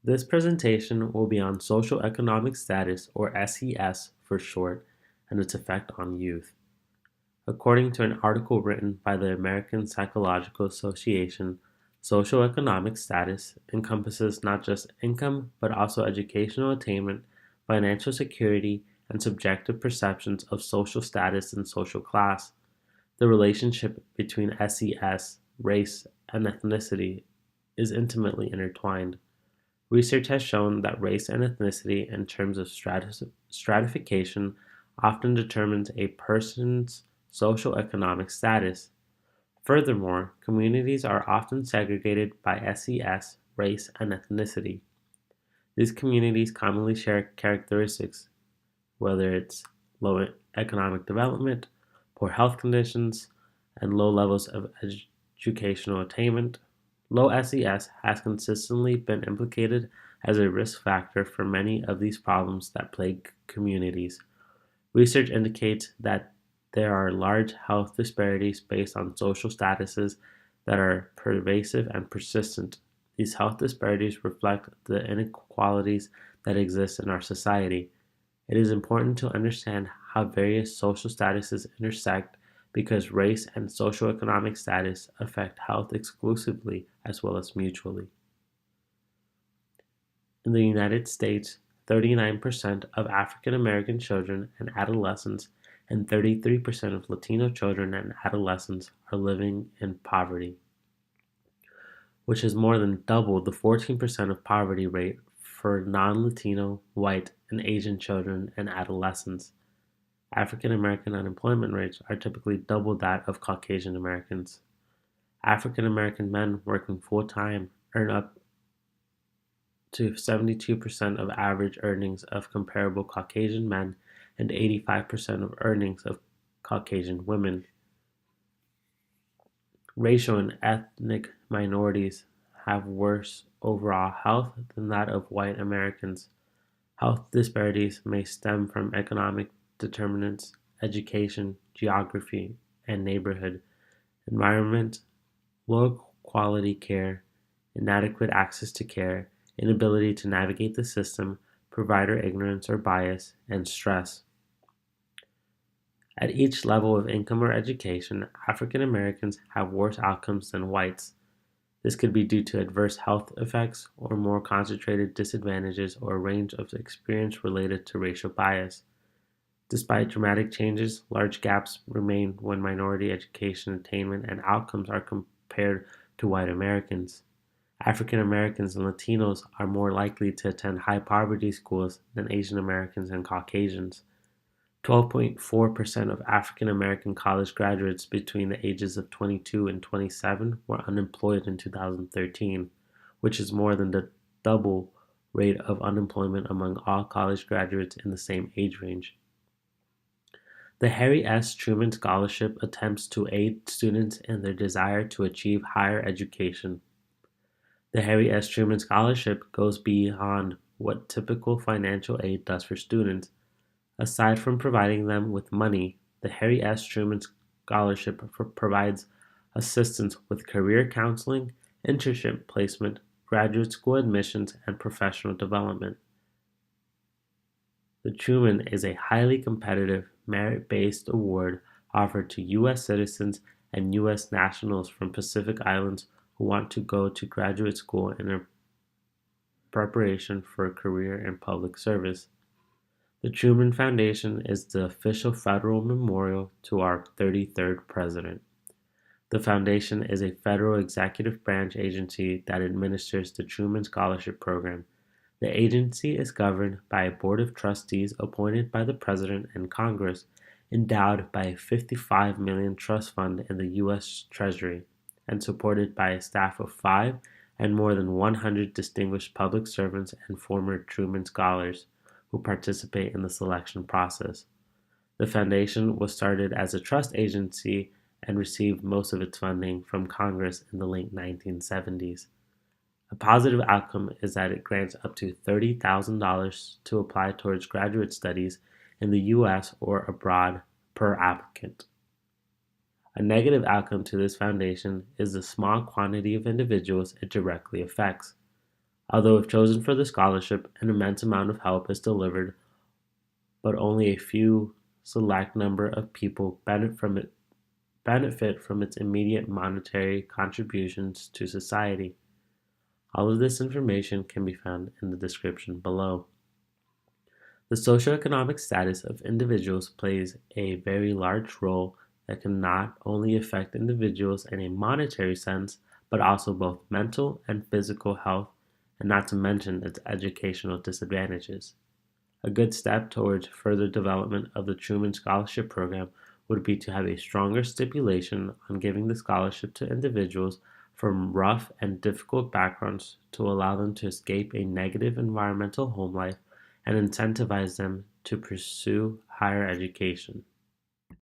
This presentation will be on social economic status, or SES for short, and its effect on youth. According to an article written by the American Psychological Association, social economic status encompasses not just income but also educational attainment, financial security, and subjective perceptions of social status and social class. The relationship between SES, race, and ethnicity is intimately intertwined. Research has shown that race and ethnicity, in terms of stratification, often determines a person's social economic status. Furthermore, communities are often segregated by SES, race, and ethnicity. These communities commonly share characteristics, whether it's low economic development, poor health conditions, and low levels of educational attainment. Low SES has consistently been implicated as a risk factor for many of these problems that plague communities. Research indicates that there are large health disparities based on social statuses that are pervasive and persistent. These health disparities reflect the inequalities that exist in our society. It is important to understand how various social statuses intersect because race and socioeconomic status affect health exclusively as well as mutually. In the United States, 39% of African American children and adolescents and 33% of Latino children and adolescents are living in poverty, which is more than double the 14% of poverty rate for non-Latino, white, and Asian children and adolescents. African American unemployment rates are typically double that of Caucasian Americans. African American men working full-time earn up to 72% of average earnings of comparable Caucasian men and 85% of earnings of Caucasian women. Racial and ethnic minorities have worse overall health than that of white Americans. Health disparities may stem from economic determinants, education, geography, and neighborhood, environment, low quality care, inadequate access to care, inability to navigate the system, provider ignorance or bias, and stress. At each level of income or education, African Americans have worse outcomes than whites. This could be due to adverse health effects or more concentrated disadvantages or a range of experience related to racial bias. Despite dramatic changes, large gaps remain when minority education attainment and outcomes are compared to white Americans. African Americans and Latinos are more likely to attend high poverty schools than Asian Americans and Caucasians. 12.4% of African American college graduates between the ages of 22 and 27 were unemployed in 2013, which is more than the double rate of unemployment among all college graduates in the same age range. The Harry S. Truman Scholarship attempts to aid students in their desire to achieve higher education. The Harry S. Truman Scholarship goes beyond what typical financial aid does for students. Aside from providing them with money, the Harry S. Truman Scholarship provides assistance with career counseling, internship placement, graduate school admissions, and professional development. The Truman is a highly competitive, merit-based award offered to U.S. citizens and U.S. nationals from Pacific Islands who want to go to graduate school in preparation for a career in public service. The Truman Foundation is the official federal memorial to our 33rd president. The foundation is a federal executive branch agency that administers the Truman Scholarship Program. The agency is governed by a board of trustees appointed by the President and Congress, endowed by a $55 million trust fund in the U.S. Treasury, and supported by a staff of 5 and more than 100 distinguished public servants and former Truman Scholars who participate in the selection process. The foundation was started as a trust agency and received most of its funding from Congress in the late 1970s. A positive outcome is that it grants up to $30,000 to apply towards graduate studies in the U.S. or abroad per applicant. A negative outcome to this foundation is the small quantity of individuals it directly affects. Although if chosen for the scholarship, an immense amount of help is delivered, but only a few select number of people benefit from its immediate monetary contributions to society. All of this information can be found in the description below. The socioeconomic status of individuals plays a very large role that can not only affect individuals in a monetary sense, but also both mental and physical health, and not to mention its educational disadvantages. A good step towards further development of the Truman Scholarship Program would be to have a stronger stipulation on giving the scholarship to individuals from rough and difficult backgrounds to allow them to escape a negative environmental home life and incentivize them to pursue higher education.